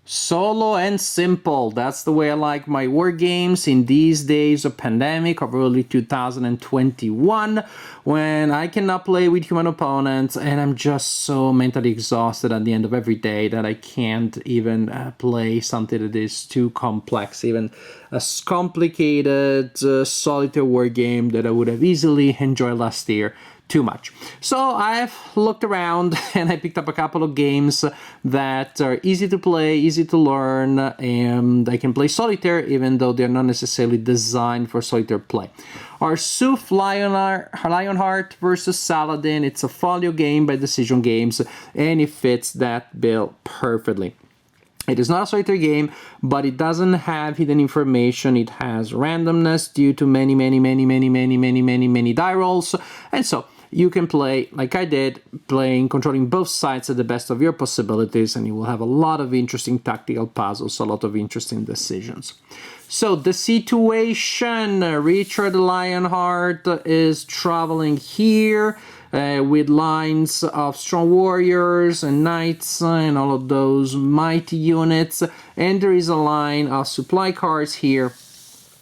Solo and simple. That's the way I like my war games in these days of pandemic of early 2021, when I cannot play with human opponents and I'm just so mentally exhausted at the end of every day that I can't even play something that is too complex, even a complicated solitaire war game that I would have easily enjoyed last year too much. So I've looked around and I picked up a couple of games that are easy to play, easy to learn, and I can play solitaire even though they're not necessarily designed for solitaire play. Arsuf Lionheart versus Saladin. It's a folio game by Decision Games and it fits that bill perfectly. It is not a solitaire game, but it doesn't have hidden information. It has randomness due to many die rolls. And so you can play, like I did, controlling both sides at the best of your possibilities, and you will have a lot of interesting tactical puzzles, a lot of interesting decisions. So the situation, Richard Lionheart is traveling here with lines of strong warriors and knights and all of those mighty units, and there is a line of supply cars here,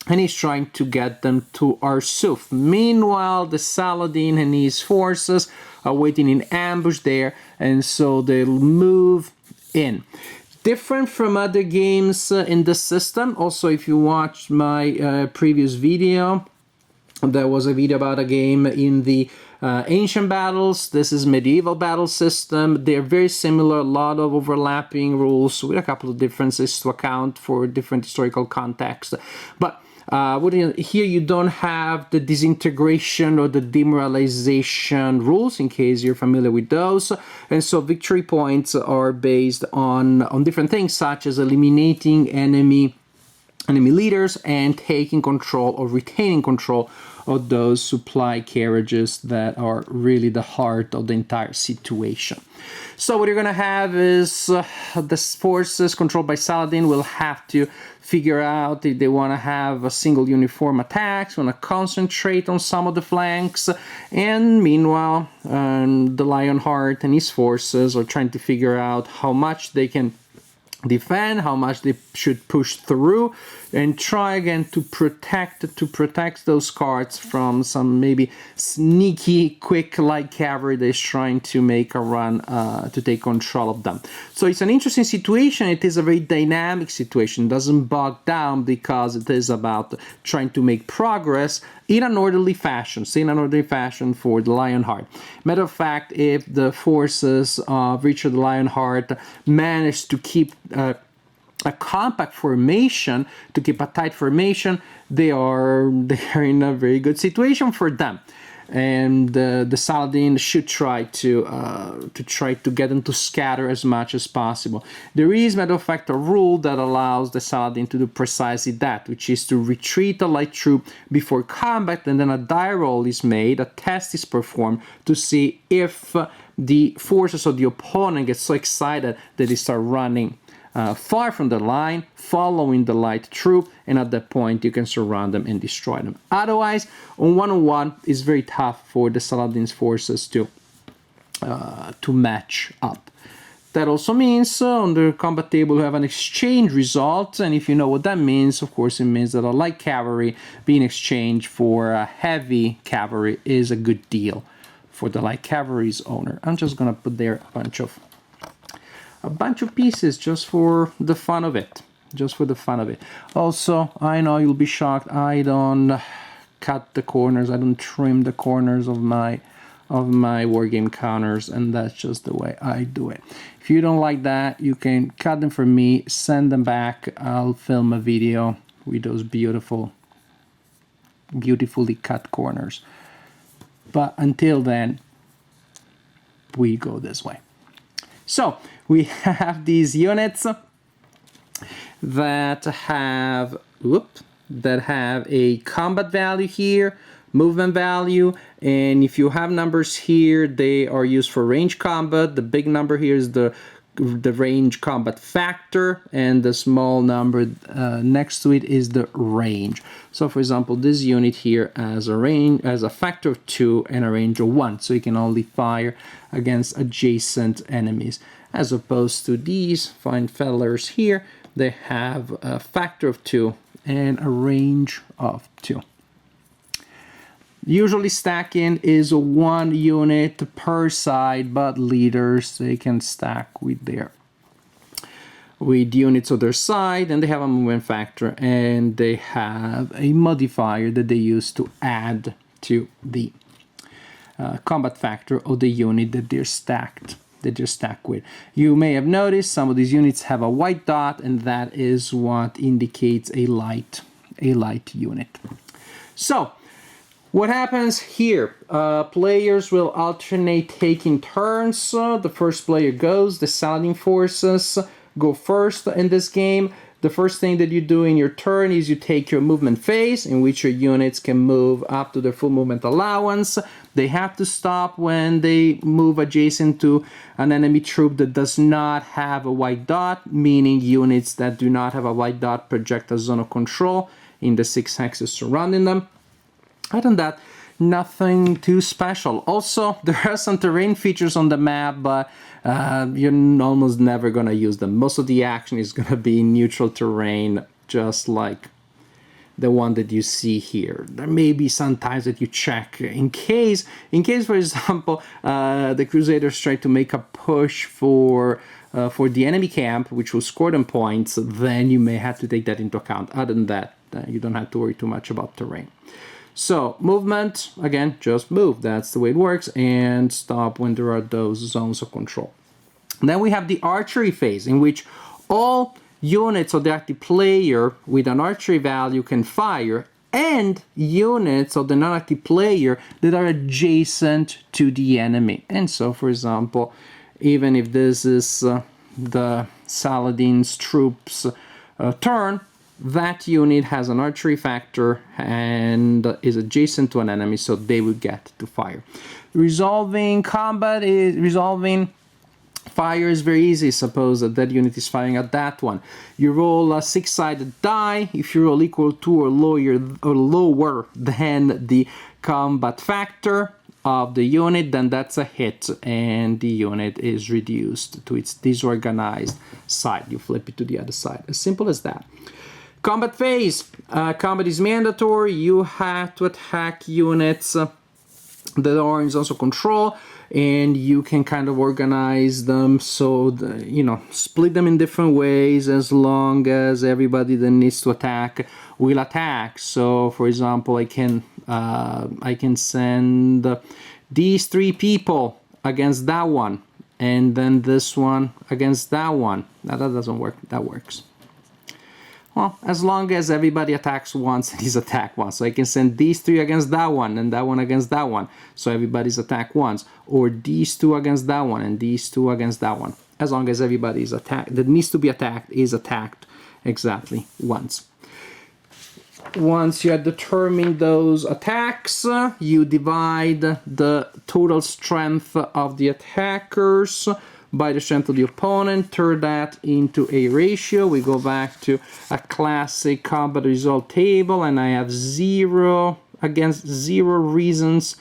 and he's trying to get them to Arsuf. Meanwhile, the Saladin and his forces are waiting in ambush there, and so they'll move in. Different from other games in the system. Also, if you watched my previous video, there was a video about a game in the ancient battles. This is medieval battle system. They're very similar, a lot of overlapping rules with a couple of differences to account for different historical context. But here you don't have the disintegration or the demoralization rules, in case you're familiar with those. And so victory points are based on different things, such as eliminating enemy leaders and taking control or retaining control of those supply carriages that are really the heart of the entire situation. So what you're going to have is the forces controlled by Saladin will have to figure out if they want to have a single uniform attacks, want to concentrate on some of the flanks, and meanwhile the Lionheart and his forces are trying to figure out how much they can defend, how much they should push through, and try again to protect those cards from some maybe sneaky, quick light cavalry that is trying to make a run to take control of them. So it's an interesting situation. It is a very dynamic situation. It doesn't bog down because it is about trying to make progress in an orderly fashion. In an orderly fashion for the Lionheart. Matter of fact, if the forces of Richard the Lionheart manage to keep a compact formation, to keep a tight formation, they are in a very good situation for them. And the Saladin should try to get them to scatter as much as possible. There is, matter of fact, a rule that allows the Saladin to do precisely that, which is to retreat a light troop before combat, and then a die roll is made, a test is performed to see if the forces of the opponent get so excited that they start running far from the line, following the light troop, and at that point you can surround them and destroy them. Otherwise, on one-on-one, it's very tough for the Saladin's forces to match up. That also means on the combat table you have an exchange result, and if you know what that means, of course it means that a light cavalry being exchanged for a heavy cavalry is a good deal for the light cavalry's owner. I'm just gonna put there a bunch of pieces just for the fun of it. Also, I know you'll be shocked, I don't cut the corners, I don't trim the corners of my wargame counters, and that's just the way I do it. If you don't like that, you can cut them for me, send them back, I'll film a video with those beautifully cut corners. But until then, we go this way. So we have these units that have a combat value here, movement value, and if you have numbers here, they are used for range combat. The big number here is the range combat factor, and the small number next to it is the range. So for example, this unit here has a factor of 2 and a range of 1, so you can only fire against adjacent enemies. as opposed to these fine fellers here. They have a factor of 2 and a range of 2. Usually stacking is 1 unit per side, but leaders, they can stack with units of their side, and they have a movement factor, and they have a modifier that they use to add to the combat factor of the unit that they're stacked with. You may have noticed some of these units have a white dot, and that is what indicates a light unit. So what happens here? Players will alternate taking turns. The first player goes. The Saladin forces go first in this game. The first thing that you do in your turn is you take your movement phase, in which your units can move up to their full movement allowance. They have to stop when they move adjacent to an enemy troop that does not have a white dot, meaning units that do not have a white dot project a zone of control in the 6 hexes surrounding them. Other than that, nothing too special. Also, there are some terrain features on the map, but you're almost never going to use them. Most of the action is going to be neutral terrain, just like the one that you see here. There may be some times that you check in case, for example, the Crusaders try to make a push for the enemy camp, which will score them points. Then you may have to take that into account. Other than that, you don't have to worry too much about terrain. So movement, again, just move. That's the way it works, and stop when there are those zones of control. Then we have the archery phase, in which all units of the active player with an archery value can fire, and units of the non-active player that are adjacent to the enemy. And so, for example, even if this is the Saladin's troops' turn, that unit has an archery factor and is adjacent to an enemy, so they would get to fire. Resolving fire is very easy. Suppose that unit is firing at that one. You roll a 6-sided die. If you roll equal to or lower than the combat factor of the unit, then that's a hit, and the unit is reduced to its disorganized side. You flip it to the other side. As simple as that. Combat phase. Combat is mandatory. You have to attack units that are in zones of control, and you can kind of organize them so split them in different ways, as long as everybody that needs to attack will attack. So, for example, I can send these 3 people against that one, and then this one against that one. Now that doesn't work. That works. Well, as long as everybody attacks once and he's attacked once. So I can send these 3 against that one and that one against that one. So everybody's attacked once. Or these 2 against that one and these 2 against that one. As long as everybody is attacked, that needs to be attacked, is attacked exactly once. Once you have determined those attacks, you divide the total strength of the attackers by the strength of the opponent, turn that into a ratio. We go back to a classic combat result table, and I have 0 against 0 reasons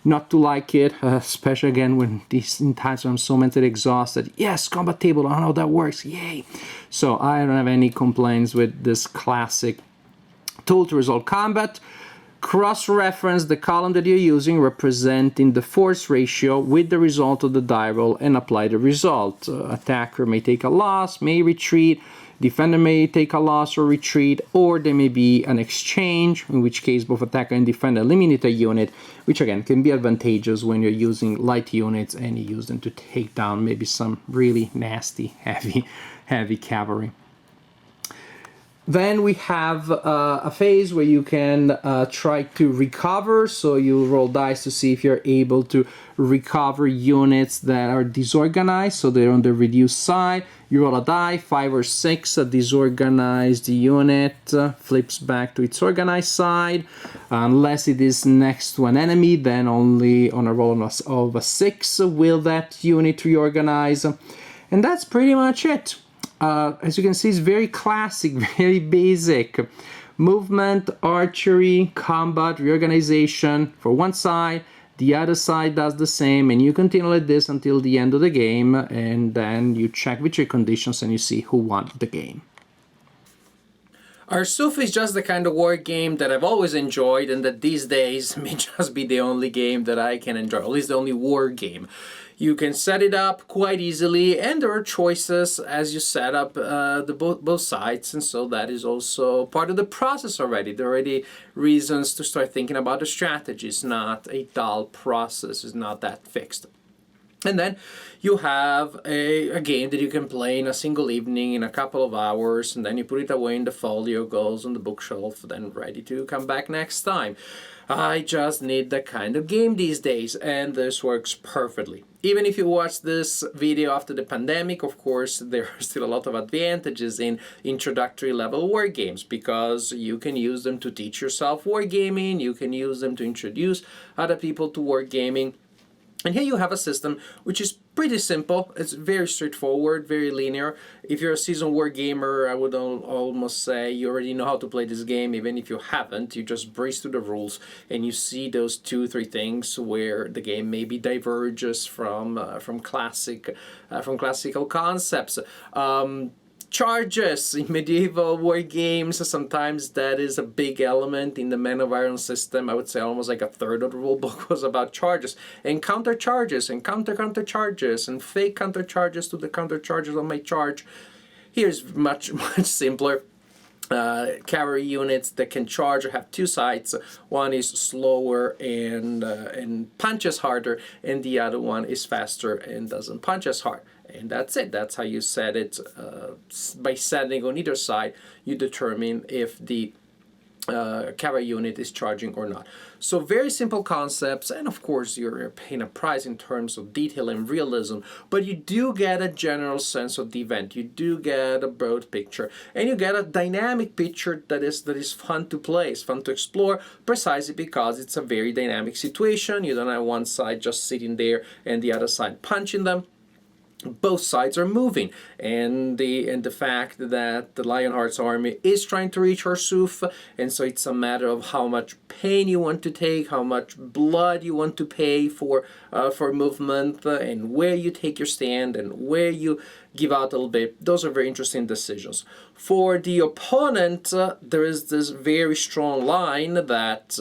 not to like it, especially again when in times when I'm so mentally exhausted. Yes, combat table, I know that works, yay! So I don't have any complaints with this classic tool to resolve combat. Cross-reference the column that you're using representing the force ratio with the result of the die roll and apply the result. Attacker may take a loss, may retreat, defender may take a loss or retreat, or there may be an exchange, in which case both attacker and defender eliminate a unit, which again can be advantageous when you're using light units and you use them to take down maybe some really nasty, heavy cavalry. Then we have a phase where you can try to recover, so you roll dice to see if you're able to recover units that are disorganized, so they're on the reduced side. You roll a die, 5 or 6, a disorganized unit flips back to its organized side. Unless it is next to an enemy, then only on a roll of a 6 will that unit reorganize. And that's pretty much it. As you can see, it's very classic, very basic. Movement, archery, combat, reorganization for one side, the other side does the same, and you continue like this until the end of the game, and then you check victory conditions and you see who won the game. Arsuf is just the kind of war game that I've always enjoyed, and that these days may just be the only game that I can enjoy, at least the only war game. You can set it up quite easily, and there are choices as you set up both sides, and so that is also part of the process already. There are already reasons to start thinking about the strategy. It's not a dull process, it's not that fixed. And then you have a game that you can play in a single evening in a couple of hours, and then you put it away in the folio, goes on the bookshelf, then ready to come back next time. I just need that kind of game these days, and this works perfectly. Even if you watch this video after the pandemic, of course, there are still a lot of advantages in introductory level war games, because you can use them to teach yourself wargaming, you can use them to introduce other people to wargaming. And here you have a system which is pretty simple. It's very straightforward, very linear. If you're a seasoned war gamer, I would almost say you already know how to play this game. Even if you haven't, you just breeze through the rules and you see those 2-3 things where the game maybe diverges from classical concepts. Charges in medieval war games, sometimes that is a big element in the Men of Iron system. I would say almost like a third of the rule book was about charges, and counter charges, and counter charges, and fake counter charges to the counter charges on my charge. Here's much simpler. Cavalry units that can charge or have two sides. One is slower and punches harder, and the other one is faster and doesn't punch as hard. And that's it. That's how you set it. By setting on either side, you determine if the cavalry unit is charging or not. So very simple concepts, and of course you're paying a price in terms of detail and realism, but you do get a general sense of the event. You do get a broad picture, and you get a dynamic picture that is fun to play, it's fun to explore, precisely because it's a very dynamic situation. You don't have one side just sitting there and the other side punching them. Both sides are moving, and the fact that the Lionheart's army is trying to reach Arsuf, and so it's a matter of how much pain you want to take, how much blood you want to pay for movement, and where you take your stand and where you give out a little bit. Those are very interesting decisions. For the opponent, there is this very strong line that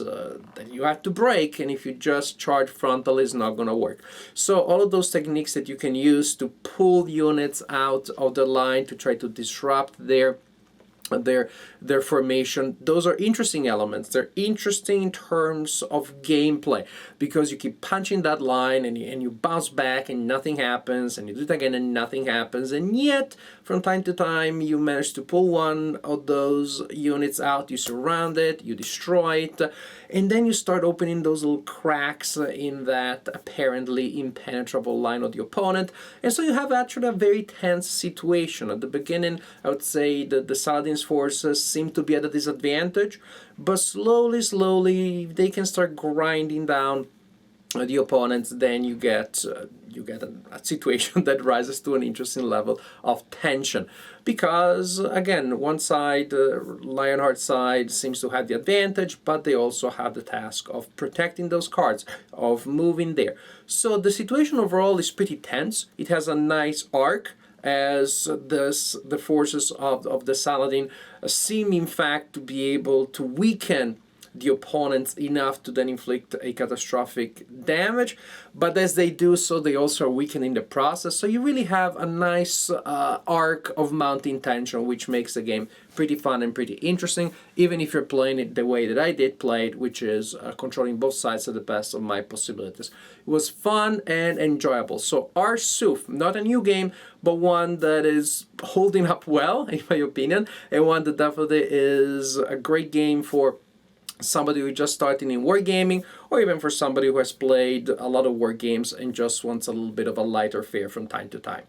you have to break, and if you just charge frontal, it's not going to work. So all of those techniques that you can use to pull units out of the line to try to disrupt their formation, those are interesting elements. They're interesting in terms of gameplay, because you keep punching that line and you bounce back and nothing happens, and you do it again and nothing happens, and yet from time to time you manage to pull one of those units out, you surround it, you destroy it, and then you start opening those little cracks in that apparently impenetrable line of the opponent, and so you have actually a very tense situation. At the beginning, I would say that the Saladin's forces seem to be at a disadvantage, but slowly they can start grinding down the opponents. Then you get a situation that rises to an interesting level of tension, because again, one side, Lionheart side, seems to have the advantage, but they also have the task of protecting those cards, of moving there. So the situation overall is pretty tense. It has a nice arc, as the forces of the Saladin seem in fact to be able to weaken the opponents enough to then inflict a catastrophic damage, but as they do so, they also are weakening the process. So you really have a nice arc of mounting tension, which makes the game pretty fun and pretty interesting, even if you're playing it the way that I did play it, which is controlling both sides to the best of my possibilities. It was fun and enjoyable. So Arsuf, not a new game, but one that is holding up well, in my opinion, and one that definitely is a great game for somebody who is just starting in wargaming, or even for somebody who has played a lot of war games and just wants a little bit of a lighter fare from time to time.